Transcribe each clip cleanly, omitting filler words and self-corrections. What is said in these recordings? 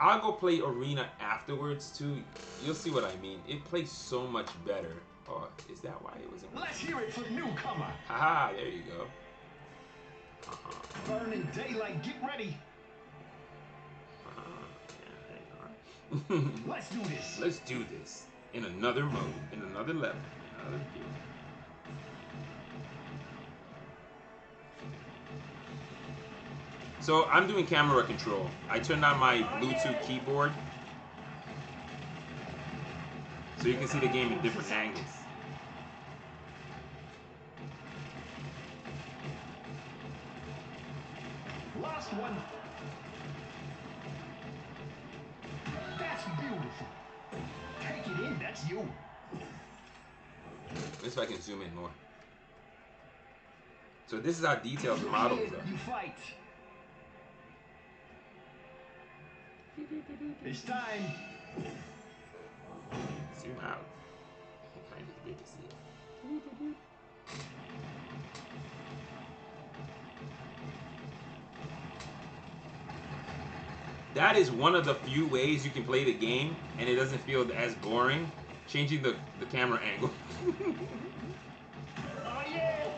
I'll go play Arena afterwards too. You'll see what I mean. It plays so much better. Oh, is that why it wasn't? Let's hear it for newcomer. Haha, there you go. Burning daylight, get ready. Yeah, hang on. Let's do this. Let's do this in another mode, in another level, another view. So I'm doing camera control. I turned on my Bluetooth keyboard so you can see the game in different angles. Last one. That's beautiful. Take it in, that's you. Let's see if I can zoom in more. So this is how detailed the models are. You fight. It's time. Zoom out. I kind of get to see it. That is one of the few ways you can play the game and it doesn't feel as boring. Changing the camera angle. Oh yeah!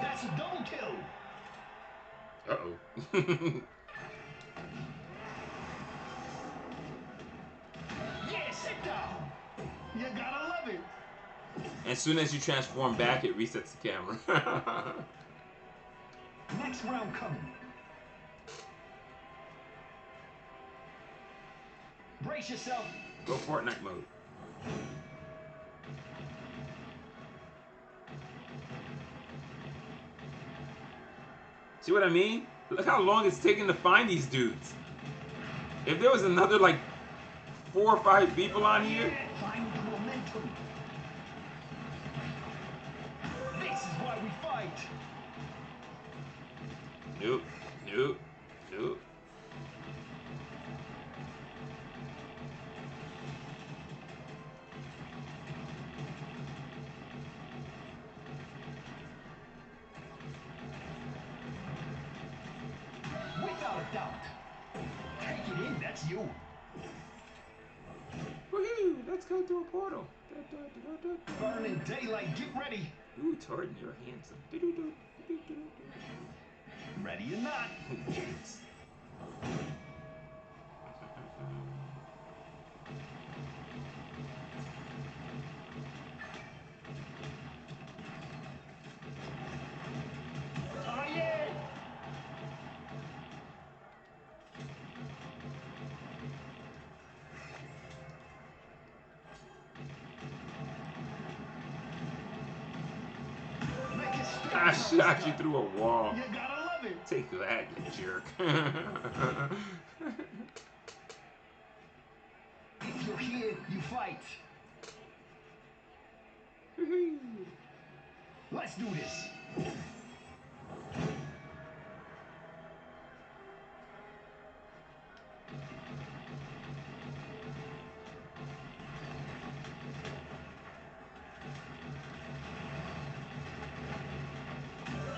That's a double kill. Uh-oh. Yeah, sit down. You gotta love it. As soon as you transform back, it resets the camera. Next round coming. Brace yourself. Go Fortnite mode. See what I mean? Look how long it's taking to find these dudes. If there was another like 4 or 5 people on here. Find the momentum. This is why we fight. Nope. Nope. Nope. Without a doubt. Take it in, that's you. Woohoo! Let's go through a portal. Burning daylight, get ready. Ooh, Torton, you're handsome. Ready or not. Jinx. Oh yeah! Make it stop. I shot you through a wall. You gotta love it. Take that, you jerk. If you're here, you fight. Let's do this.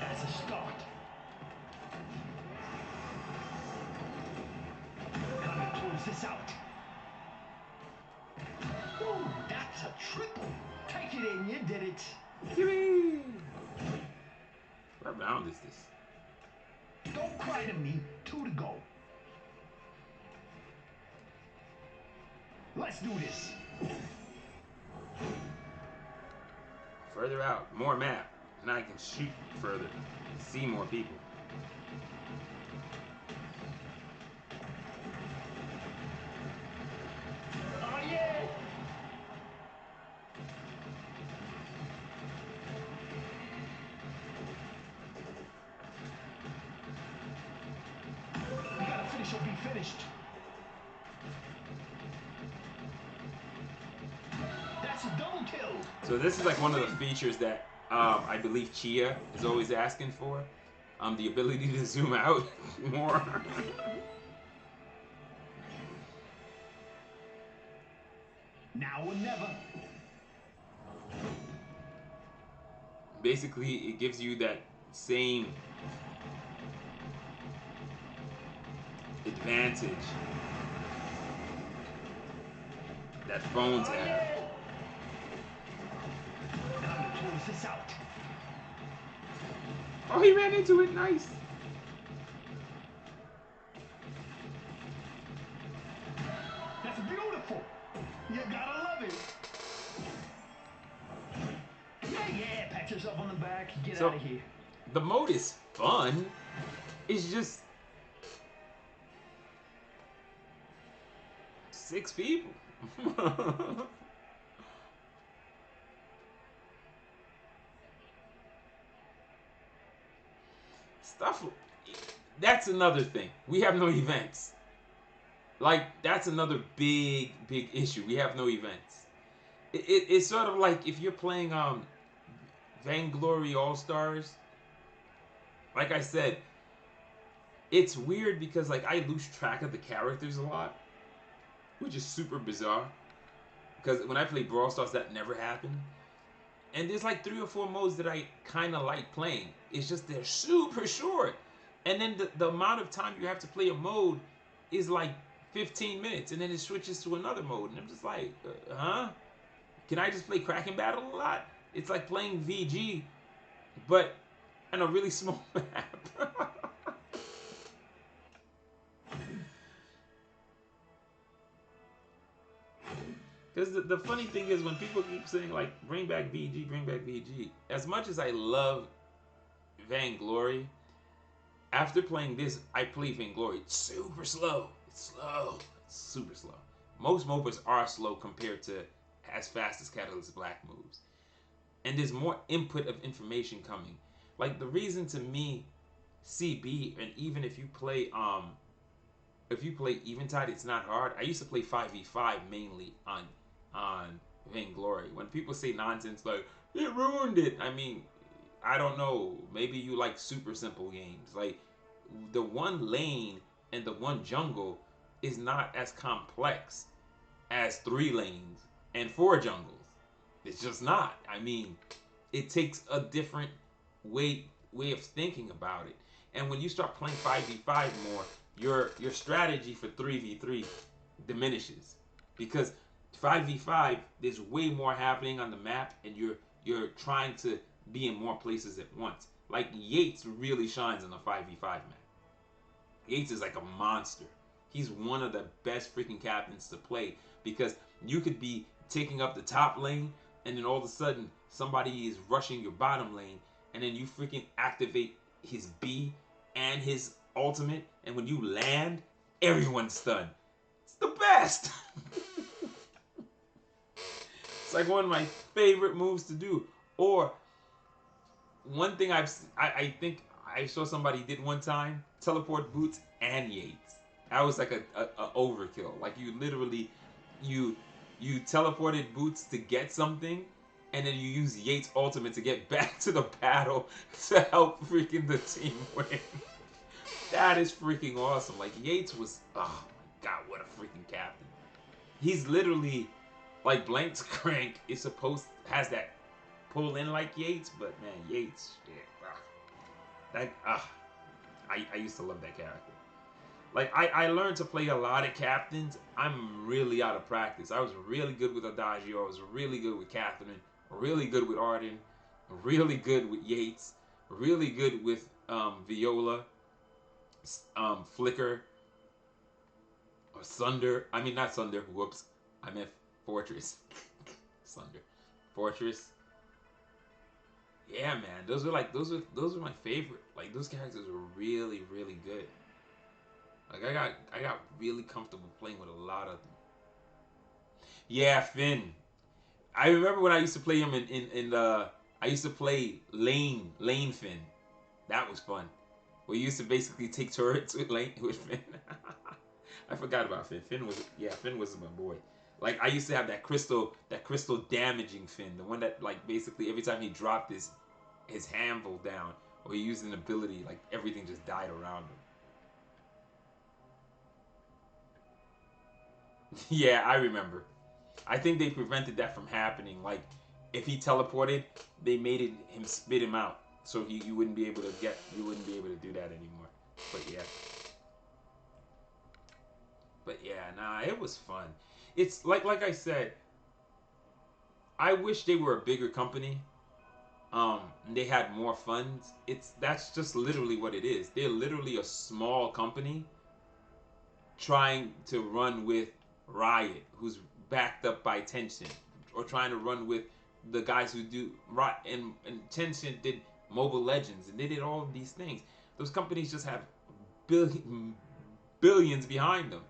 As a start. Gotta close this out. Ooh, that's a triple. Take it in, you did it. Yippee! What round is this? Don't cry to me. 2 to go. Let's do this. Further out, more map, and I can shoot further, see more people. Oh yeah! You gotta finish or be finished. That's a double kill. So this is like one of the features that I believe Chia is always asking for. The ability to zoom out more. Now or never. Basically, it gives you that same advantage that phones have. And I'm gonna close this out. Oh, he ran into it. Nice. That's beautiful. You gotta love it. Yeah, pat yourself on the back. Get So- out of here. The mode is fun. It's just 6 people. Stuff. That's another thing. We have no events. Like, that's another big issue. We have no events. It's sort of like if you're playing Vainglory All Stars. Like I said, it's weird because like I lose track of the characters a lot, which is super bizarre. Because when I play Brawl Stars, that never happened. And there's like 3 or 4 modes that I kind of like playing. It's just they're super short. And then the amount of time you have to play a mode is like 15 minutes. And then it switches to another mode. And I'm just like, huh? Can I just play Kraken Battle a lot? It's like playing VG, but on a really small map. Because the funny thing is when people keep saying like, bring back VG, as much as I love Vainglory, after playing this, I play Vainglory. It's super slow. It's slow. It's super slow. Most MOBAs are slow compared to as fast as Catalyst Black moves. And there's more input of information coming. Like the reason to me, CB, and even if you play Eventide, it's not hard. I used to play 5v5 mainly on Vainglory. When people say nonsense like, it ruined it, I mean, I don't know. Maybe you like super simple games. Like, the one lane and the one jungle is not as complex as 3 lanes and 4 jungles. It's just not. I mean, it takes a different way of thinking about it. And when you start playing 5v5 more, your strategy for 3v3 diminishes. Because 5v5, there's way more happening on the map, and you're trying to be in more places at once. Like, Yates really shines on the 5v5 map. Yates is like a monster. He's one of the best freaking captains to play, because you could be taking up the top lane, and then all of a sudden, somebody is rushing your bottom lane, and then you freaking activate his B and his ultimate, and when you land, everyone's stunned. It's the best! It's like one of my favorite moves to do. Or, one thing I think I saw somebody did one time, teleport Boots and Yates. That was like a overkill. Like, you literally, you teleported Boots to get something, and then you use Yates' ultimate to get back to the battle to help freaking the team win. That is freaking awesome. Like, Yates was, oh my god, what a freaking captain. He's literally, like, Blank's Crank is has that pull in like Yates, but man, Yates, shit, I used to love that character. Like, I learned to play a lot of captains. I'm really out of practice. I was really good with Adagio. I was really good with Catherine. Really good with Arden. Really good with Yates. Really good with Viola. Flicker. Or Sunder. I mean, not Sunder. Whoops. I meant Fortress. Sunder. Fortress. Yeah, man. Those were my favorite. Like, those characters were really, really good. Like, I got really comfortable playing with a lot of them. Yeah, Finn. I remember when I used to play him I used to play Lane Finn. That was fun. We used to basically take turrets with Finn. I forgot about Finn. Finn was my boy. Like, I used to have that crystal damaging Finn, the one that, like, basically every time he dropped his handle down or he used an ability, like, everything just died around him. Yeah, I remember. I think they prevented that from happening. Like, if he teleported, they made him spit him out, so you wouldn't be able to do that anymore. But yeah. nah, it was fun. It's like I said, I wish they were a bigger company. And they had more funds. That's just literally what it is. They're literally a small company trying to run with Riot, who's backed up by Tencent, or trying to run with the guys who do right. And Tencent did Mobile Legends, and they did all of these things. Those companies just have billions behind them.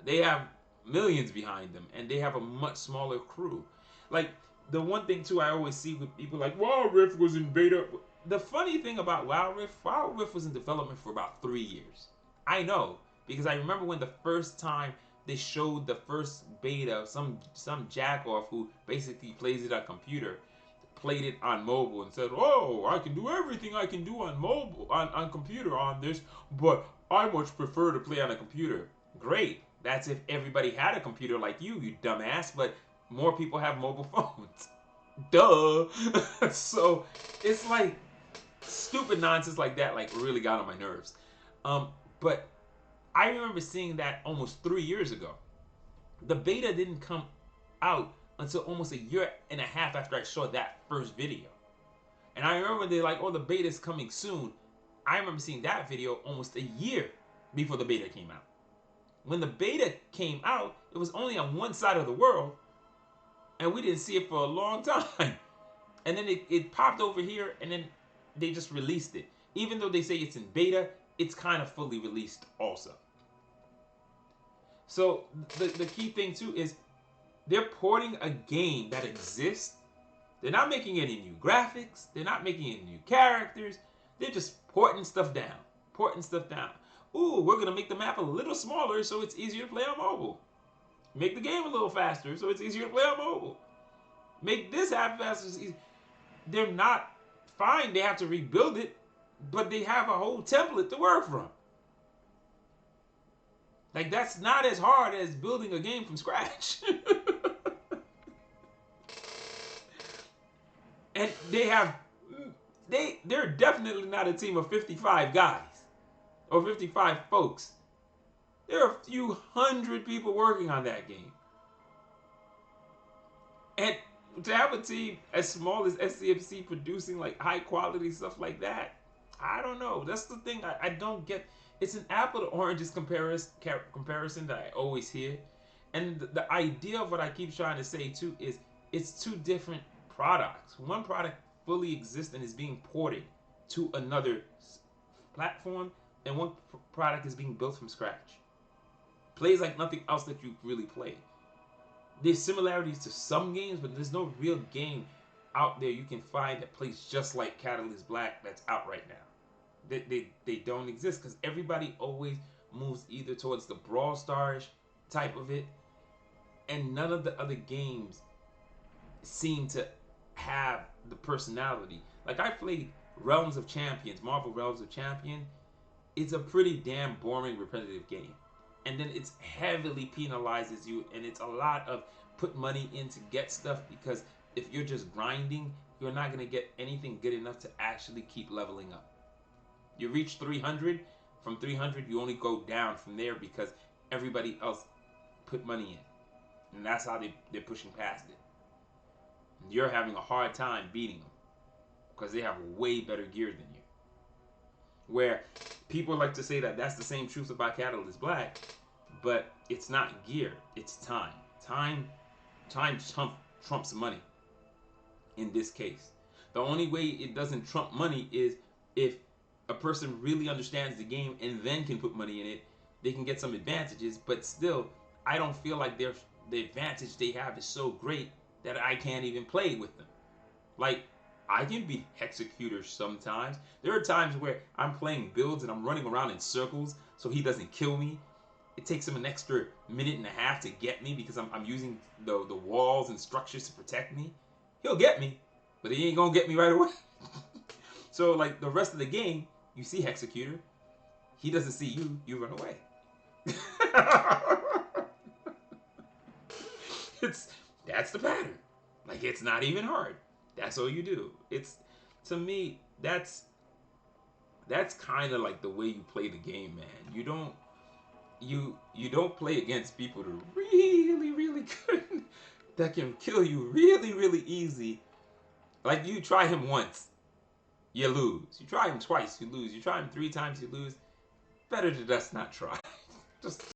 They have millions behind them, and they have a much smaller crew. Like, the one thing too I always see with people like WoW Rift was in beta. The funny thing about WoW Rift was in development for about 3 years. I know, because I remember when the first time they showed the first beta, some jack off who basically plays it on computer, played it on mobile and said, "Oh, I can do everything I can do on mobile on computer on this, but I much prefer to play on a computer." Great. That's if everybody had a computer like you dumbass, but more people have mobile phones. Duh. So it's like stupid nonsense like that like really got on my nerves. But I remember seeing that almost 3 years ago. The beta didn't come out until almost a year and a half after I saw that first video. And I remember they're like, "Oh, the beta's coming soon." I remember seeing that video almost a year before the beta came out. When the beta came out, it was only on one side of the world, and we didn't see it for a long time. And then it popped over here, and then they just released it. Even though they say it's in beta, it's kind of fully released also. So the key thing too is they're porting a game that exists. They're not making any new graphics. They're not making any new characters. They're just porting stuff down. Porting stuff down. Ooh, we're going to make the map a little smaller so it's easier to play on mobile. Make the game a little faster so it's easier to play on mobile. Make this happen faster. They're not fine. They have to rebuild it, but they have a whole template to work from. Like, that's not as hard as building a game from scratch. And they're definitely not a team of 55 guys or 55 folks. There are a few hundred people working on that game. And to have a team as small as SCMC producing like high quality stuff like that, I don't know. That's the thing I don't get. It's an apple to oranges comparison that I always hear. And the idea of what I keep trying to say too is it's two different products. One product fully exists and is being ported to another platform, and one product is being built from scratch. Plays like nothing else that you've really played. There's similarities to some games, but there's no real game out there you can find that plays just like Catalyst Black that's out right now. They don't exist because everybody always moves either towards the Brawl Stars type of it, and none of the other games seem to have the personality. Like, I played Realms of Champions, Marvel Realms of Champion. It's a pretty damn boring, repetitive game. And then it's heavily penalizes you, and it's a lot of put money in to get stuff, because if you're just grinding, you're not going to get anything good enough to actually keep leveling up. You reach 300, from 300 you only go down from there because everybody else put money in. And that's how they're pushing past it. And you're having a hard time beating them because they have way better gear than you. Where people like to say that that's the same truth about Catalyst Black, but it's not gear, it's time. Time trumps money in this case. The only way it doesn't trump money is if a person really understands the game and then can put money in it. They can get some advantages, but still, I don't feel like the advantage they have is so great that I can't even play with them. Like, I can beat Hexecutors sometimes. There are times where I'm playing builds and I'm running around in circles so he doesn't kill me. It takes him an extra minute and a half to get me because I'm using the walls and structures to protect me. He'll get me, but he ain't gonna get me right away. So, like, the rest of the game, you see Hexecutor, he doesn't see you, you run away. That's the pattern. Like, it's not even hard. That's all you do. It's, to me, that's kind of like the way you play the game, man. You don't, you don't play against people that are really really good that can kill you really really easy. Like you try him once, you lose. You try him twice, you lose. You try him 3 times, you lose. Better to just not try. Just